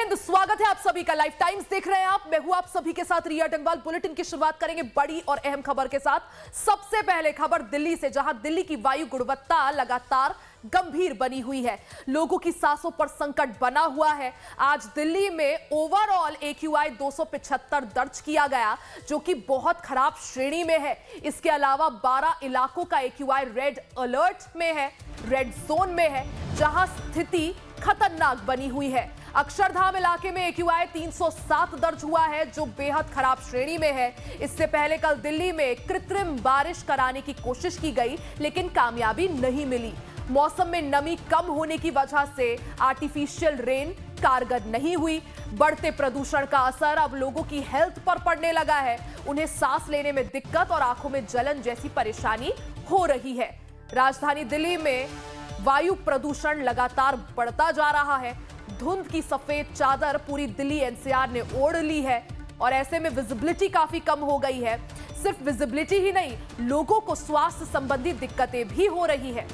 हिंद, स्वागत है आप सभी का। लाइफ टाइम्स देख रहे हैं आप, मैं हूं आप सभी के साथ रिया डंगवाल। बुलेटिन की शुरुआत करेंगे बड़ी और अहम खबर के साथ। सबसे पहले खबर दिल्ली से, जहां दिल्ली की वायु गुणवत्ता लगातार गंभीर बनी हुई है। लोगों की सांसों पर संकट बना हुआ है। आज दिल्ली में ओवरऑल AQI 275 दर्ज किया गया, जो कि बहुत खराब श्रेणी में है। इसके अलावा 12 इलाकों का AQI रेड अलर्ट में है, रेड जोन में है, जहां स्थिति खतरनाक बनी हुई है। अक्षरधाम इलाके में AQI 307 दर्ज हुआ है, जो बेहद खराब श्रेणी में है। इससे पहले कल दिल्ली में कृत्रिम बारिश कराने की कोशिश की गई, लेकिन कामयाबी नहीं मिली। मौसम में नमी कम होने की वजह से आर्टिफिशियल रेन कारगर नहीं हुई। बढ़ते प्रदूषण का असर अब लोगों की हेल्थ पर पड़ने लगा है। उन्हें सांस लेने में दिक्कत और आंखों में जलन जैसी परेशानी हो रही है। राजधानी दिल्ली में वायु प्रदूषण लगातार बढ़ता जा रहा है। धुंध की सफेद चादर पूरी दिल्ली NCR ने ओढ़ ली है और ऐसे में विजिबिलिटी काफी कम हो गई है। सिर्फ विजिबिलिटी ही नहीं, लोगों को स्वास्थ्य संबंधी दिक्कतें भी हो रही है।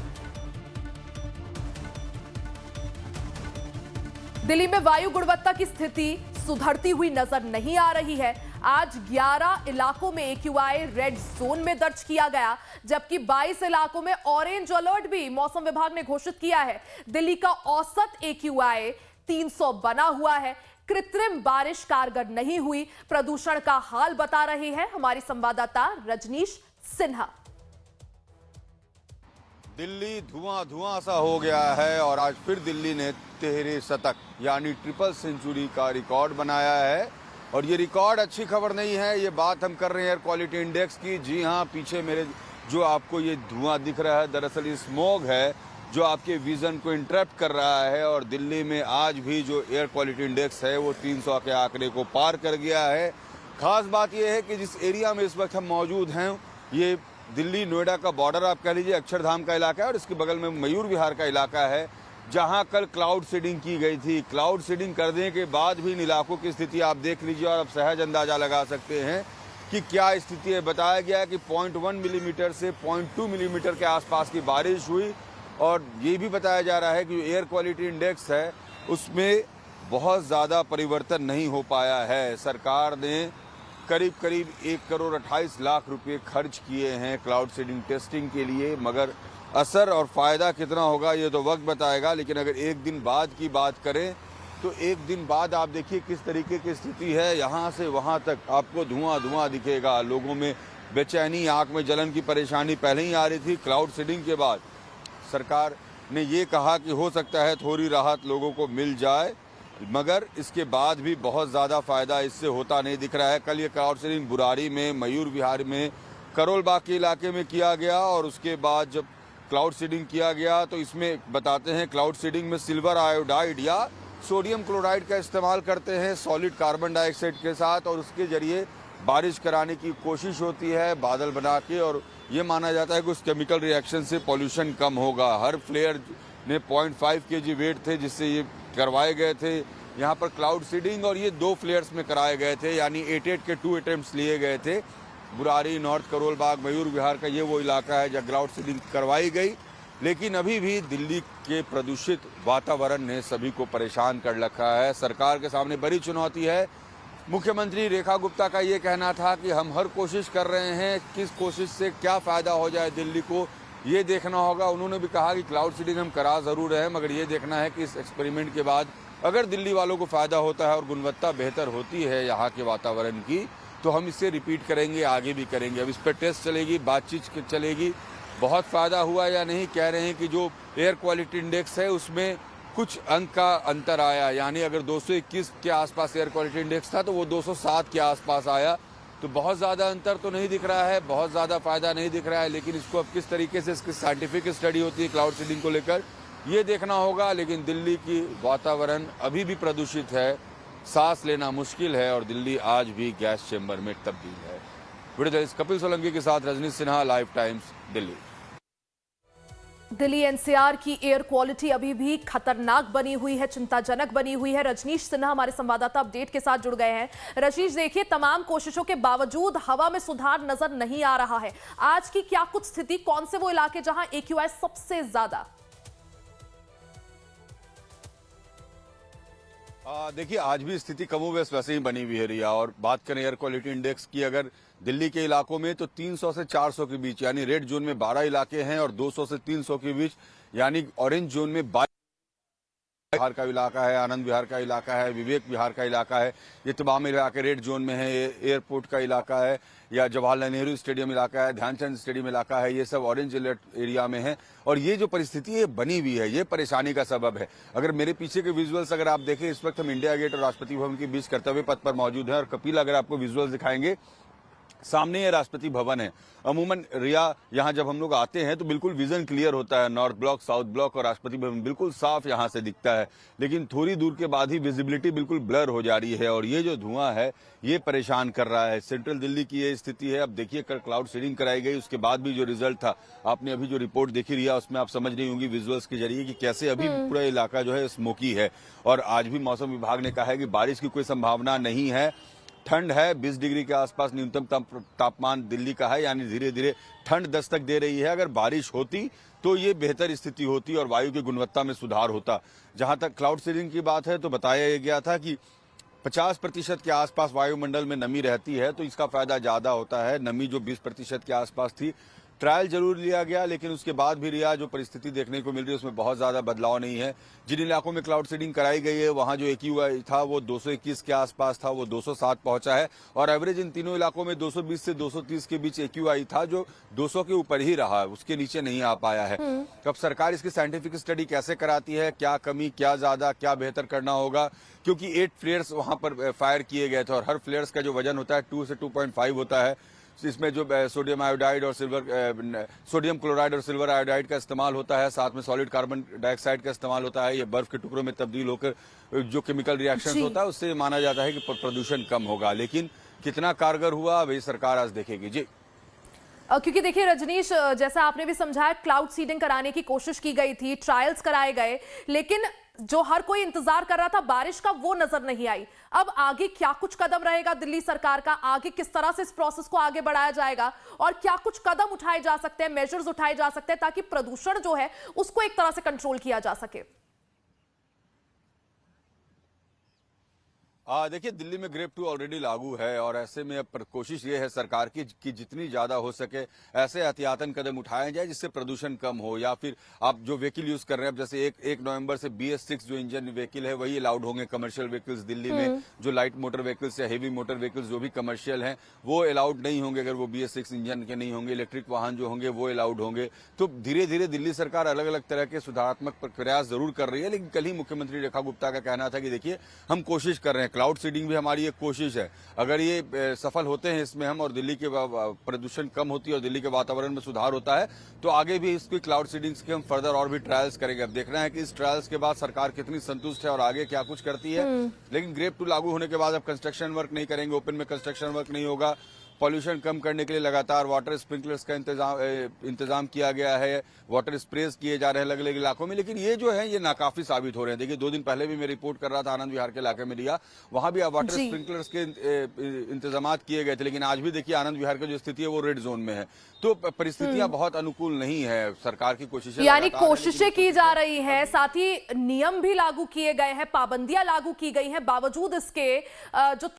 दिल्ली में वायु गुणवत्ता की स्थिति सुधरती हुई नजर नहीं आ रही है। आज 11 इलाकों में AQI रेड जोन में दर्ज किया गया, जबकि 22 इलाकों में ऑरेंज अलर्ट भी मौसम विभाग ने घोषित किया है। दिल्ली का औसत AQI 300 बना हुआ है। कृत्रिम बारिश कारगर नहीं हुई। प्रदूषण का हाल बता रही है हमारी संवाददाता रजनीश सिन्हा। दिल्ली धुआं धुआं सा हो गया है और आज फिर दिल्ली ने तिहरे शतक यानी ट्रिपल सेंचुरी का रिकॉर्ड बनाया है। और ये रिकॉर्ड अच्छी खबर नहीं है। ये बात हम कर रहे हैं एयर क्वालिटी इंडेक्स की। जी हाँ, पीछे मेरे जो आपको ये धुआं दिख रहा है, दरअसल ये स्मॉग है जो आपके विजन को इंटरप्ट कर रहा है। और दिल्ली में आज भी जो एयर क्वालिटी इंडेक्स है वो 300 के आंकड़े को पार कर गया है। खास बात यह है कि जिस एरिया में इस वक्त हम मौजूद हैं, ये दिल्ली नोएडा का बॉर्डर आप कह लीजिए, अक्षरधाम का इलाका है, और इसके बगल में मयूर विहार का इलाका है, जहां कल क्लाउड सीडिंग की गई थी। क्लाउड सीडिंग करने के बाद भी इन इलाकों की स्थिति आप देख लीजिए और आप सहज अंदाजा लगा सकते हैं कि क्या स्थिति है। बताया गया है कि 0.1 मिलीमीटर से 0.2 मिलीमीटर के आसपास की बारिश हुई। और ये भी बताया जा रहा है कि एयर क्वालिटी इंडेक्स है उसमें बहुत ज़्यादा परिवर्तन नहीं हो पाया है। सरकार ने करीब करीब 1 करोड़ 28 लाख रुपए खर्च किए हैं क्लाउड सीडिंग टेस्टिंग के लिए, मगर असर और फ़ायदा कितना होगा ये तो वक्त बताएगा। लेकिन अगर एक दिन बाद की बात करें तो एक दिन बाद आप देखिए किस तरीके की स्थिति है। यहाँ से वहाँ तक आपको धुआं धुआं दिखेगा। लोगों में बेचैनी, आँख में जलन की परेशानी पहले ही आ रही थी। क्लाउड सीडिंग के बाद सरकार ने ये कहा कि हो सकता है थोड़ी राहत लोगों को मिल जाए, मगर इसके बाद भी बहुत ज़्यादा फ़ायदा इससे होता नहीं दिख रहा है। कल ये क्लाउड सीडिंग बुरारी में, मयूर विहार में, करोल बाग के इलाके में किया गया। और उसके बाद जब क्लाउड सीडिंग किया गया तो इसमें बताते हैं क्लाउड सीडिंग में सिल्वर आयोडाइड या सोडियम क्लोराइड का इस्तेमाल करते हैं सॉलिड कार्बन डाइऑक्साइड के साथ, और उसके ज़रिए बारिश कराने की कोशिश होती है बादल बना के। और ये माना जाता है कि उस केमिकल रिएक्शन से पॉल्यूशन कम होगा। हर फ्लेयर ने 0.5 kg वेट थे जिससे ये करवाए गए थे यहाँ पर क्लाउड सीडिंग, और ये 2 फ्लेयर्स में कराए गए थे, यानी 8 के 2 अटेम्प्ट्स लिए गए थे। बुरारी, नॉर्थ करोल बाग, मयूर विहार का ये वो इलाका है जहाँ क्लाउड सीडिंग करवाई गई। लेकिन अभी भी दिल्ली के प्रदूषित वातावरण ने सभी को परेशान कर रखा है। सरकार के सामने बड़ी चुनौती है। मुख्यमंत्री रेखा गुप्ता का ये कहना था कि हम हर कोशिश कर रहे हैं, किस कोशिश से क्या फ़ायदा हो जाए दिल्ली को ये देखना होगा। उन्होंने भी कहा कि क्लाउड सीडिंग हम करा ज़रूर रहे हैं, मगर ये देखना है कि इस एक्सपेरिमेंट के बाद अगर दिल्ली वालों को फ़ायदा होता है और गुणवत्ता बेहतर होती है यहाँ के वातावरण की, तो हम इसे रिपीट करेंगे, आगे भी करेंगे। अब इस पर टेस्ट चलेगी, बातचीत चलेगी। बहुत फ़ायदा हुआ या नहीं, कह रहे हैं कि जो एयर क्वालिटी इंडेक्स है उसमें कुछ अंक का अंतर आया, यानी अगर 221 के आसपास एयर क्वालिटी इंडेक्स था तो वो 207 के आसपास आया। तो बहुत ज़्यादा अंतर तो नहीं दिख रहा है, बहुत ज़्यादा फ़ायदा नहीं दिख रहा है। लेकिन इसको अब किस तरीके से इसकी साइंटिफिक स्टडी होती है क्लाउड सीडिंग को लेकर, ये देखना होगा। लेकिन दिल्ली की वातावरण अभी भी प्रदूषित है, सांस लेना मुश्किल है, और दिल्ली आज भी गैस चैम्बर में तब्दील है। वीडियो जर्नलिस्ट कपिल सोलंकी के साथ Rajneesh Sinha, life times, Delhi. Delhi NCR की एयर क्वालिटी अभी भी खतरनाक बनी हुई है, चिंताजनक बनी हुई है। रजनीश सिन्हा हमारे संवाददाता अपडेट के साथ जुड़ गए हैं। रजनीश, देखिए, तमाम कोशिशों के बावजूद हवा में सुधार नजर नहीं आ रहा है। आज की क्या कुछ स्थिति, कौन से वो इलाके जहां AQI सबसे ज्यादा? देखिए आज भी स्थिति कमोबेश वैसे ही बनी हुई है रिया। और बात करें एयर क्वालिटी इंडेक्स की, अगर दिल्ली के इलाकों में तो 300 से 400 के बीच, यानी रेड जोन में 12 इलाके हैं और 200 से 300 के बीच यानी ऑरेंज जोन में 22 बिहार का इलाका है, आनंद विहार का इलाका है, विवेक विहार का इलाका है। ये तमाम इलाके रेड जोन में है। एयरपोर्ट का इलाका है या जवाहरलाल नेहरू स्टेडियम इलाका है, ध्यानचंद स्टेडियम इलाका है, ये सब ऑरेंज अलर्ट एरिया में है। और ये जो परिस्थिति है बनी हुई है, ये परेशानी का सबब है। अगर मेरे पीछे के विजुअल्स अगर आप देखें, इस वक्त हम इंडिया गेट और राष्ट्रपति भवन के बीच कर्तव्य पथ पर मौजूद हैं। और कपिल अगर आपको विजुअल्स दिखाएंगे, सामने ये राष्ट्रपति भवन है। अमूमन रिया यहाँ जब हम लोग आते हैं तो बिल्कुल विजन क्लियर होता है, नॉर्थ ब्लॉक, साउथ ब्लॉक और राष्ट्रपति भवन बिल्कुल साफ यहाँ से दिखता है। लेकिन थोड़ी दूर के बाद ही विजिबिलिटी बिल्कुल ब्लर हो जा रही है और ये जो धुआं है ये परेशान कर रहा है। सेंट्रल दिल्ली की ये स्थिति है। अब देखिए कल क्लाउड सीडिंग कराई गई, उसके बाद भी जो रिजल्ट था, आपने अभी जो रिपोर्ट देखी रिया, उसमें आप समझ रही होंगी विजुअल्स के जरिए कि कैसे अभी पूरा इलाका जो है स्मोकी है। और आज भी मौसम विभाग ने कहा है कि बारिश की कोई संभावना नहीं है। ठंड है, 20 डिग्री के आसपास न्यूनतम तापमान दिल्ली का है, यानी धीरे धीरे ठंड दस्तक दे रही है। अगर बारिश होती तो ये बेहतर स्थिति होती और वायु की गुणवत्ता में सुधार होता। जहां तक क्लाउड सीडिंग की बात है तो बताया गया था कि 50% के आसपास वायुमंडल में नमी रहती है तो इसका फायदा ज्यादा होता है। नमी जो 20% के आसपास थी, ट्रायल जरूर लिया गया, लेकिन उसके बाद भी रिया जो परिस्थिति देखने को मिल रही है उसमें बहुत ज्यादा बदलाव नहीं है। जिन इलाकों में क्लाउड सीडिंग कराई गई है वहां जो AQI था वो 221 के आसपास था, वो 207 पहुंचा है। और एवरेज इन तीनों इलाकों में 220 से 230 के बीच AQI था, जो 200 के ऊपर ही रहा, उसके नीचे नहीं आ पाया है। अब सरकार इसकी साइंटिफिक स्टडी कैसे कराती है, क्या कमी, क्या ज्यादा, क्या बेहतर करना होगा, क्योंकि 8 फ्लेयर्स वहां पर फायर किए गए थे और हर फ्लेयर्स का जो वजन होता है 2 से 2.5 होता है। इसमें जो सोडियम आयोडाइड और सोडियम क्लोराइड और सिल्वर आयोडाइड का इस्तेमाल होता है, साथ में सॉलिड कार्बन डाइऑक्साइड का इस्तेमाल होता है। ये बर्फ के टुकड़ों में तब्दील होकर जो केमिकल रिएक्शन होता है उससे माना जाता है कि प्रदूषण कम होगा। लेकिन कितना कारगर हुआ अब ये सरकार आज देखेगी जी। क्योंकि देखिए रजनीश, जैसा आपने भी समझाया, क्लाउड सीडिंग कराने की कोशिश की गई थी, ट्रायल्स कराए गए, लेकिन जो हर कोई इंतजार कर रहा था बारिश का, वो नजर नहीं आई। अब आगे क्या कुछ कदम रहेगा दिल्ली सरकार का, आगे किस तरह से इस प्रोसेस को आगे बढ़ाया जाएगा और क्या कुछ कदम उठाए जा सकते हैं, मेजर्स उठाए जा सकते हैं ताकि प्रदूषण जो है उसको एक तरह से कंट्रोल किया जा सके? देखिए दिल्ली में ग्रेप 2 ऑलरेडी लागू है और ऐसे में अब कोशिश ये है सरकार की कि जितनी ज्यादा हो सके ऐसे एहतियातन कदम उठाए जाए जिससे प्रदूषण कम हो। या फिर आप जो व्हीकल यूज कर रहे हैं, अब जैसे 1 नवंबर से BS6 जो इंजन व्हीकल है वही अलाउड होंगे कमर्शियल व्हीकल्स दिल्ली में। जो लाइट मोटर व्हीकल्स या हेवी मोटर व्हीकल्स जो भी कमर्शियल हैं वो अलाउड नहीं होंगे अगर वो BS6 इंजन के नहीं होंगे। इलेक्ट्रिक वाहन जो होंगे वो अलाउड होंगे। तो धीरे धीरे दिल्ली सरकार अलग अलग तरह के सुधारात्मक प्रयास जरूर कर रही है। लेकिन कल ही मुख्यमंत्री रेखा गुप्ता का कहना था कि देखिए हम कोशिश कर रहे हैं, क्लाउड सीडिंग भी हमारी एक कोशिश है। अगर ये सफल होते हैं इसमें हम और दिल्ली के प्रदूषण कम होती है और दिल्ली के वातावरण में सुधार होता है तो आगे भी इसकी क्लाउड सीडिंग के हम फर्दर और भी ट्रायल्स करेंगे। अब देखना है कि इस ट्रायल्स के बाद सरकार कितनी संतुष्ट है और आगे क्या कुछ करती है। लेकिन ग्रेप 2 लागू होने के बाद अब कंस्ट्रक्शन वर्क नहीं करेंगे, ओपन में कंस्ट्रक्शन वर्क नहीं होगा। पॉल्यूशन कम करने के लिए लगातार वाटर स्प्रिंकलर्स का इंतजाम किया गया है, वाटर स्प्रेज किए जा रहे हैं अलग अलग इलाकों में। लेकिन ये जो है ये नाकाफी साबित हो रहे हैं। देखिए 2 दिन पहले भी मैं रिपोर्ट कर रहा था आनंद विहार के इलाके में लिया, वहां भी वाटर स्प्रिंकलर्स के इंतजाम किए गए थे। लेकिन आज भी देखिए आनंद विहार की जो स्थिति है वो रेड जोन में है। तो परिस्थितियां बहुत अनुकूल नहीं है। सरकार की कोशिशें यानी कोशिशें की जा रही है, साथ ही नियम भी लागू किए गए हैं, पाबंदियां लागू की गई हैं, बावजूद इसके जो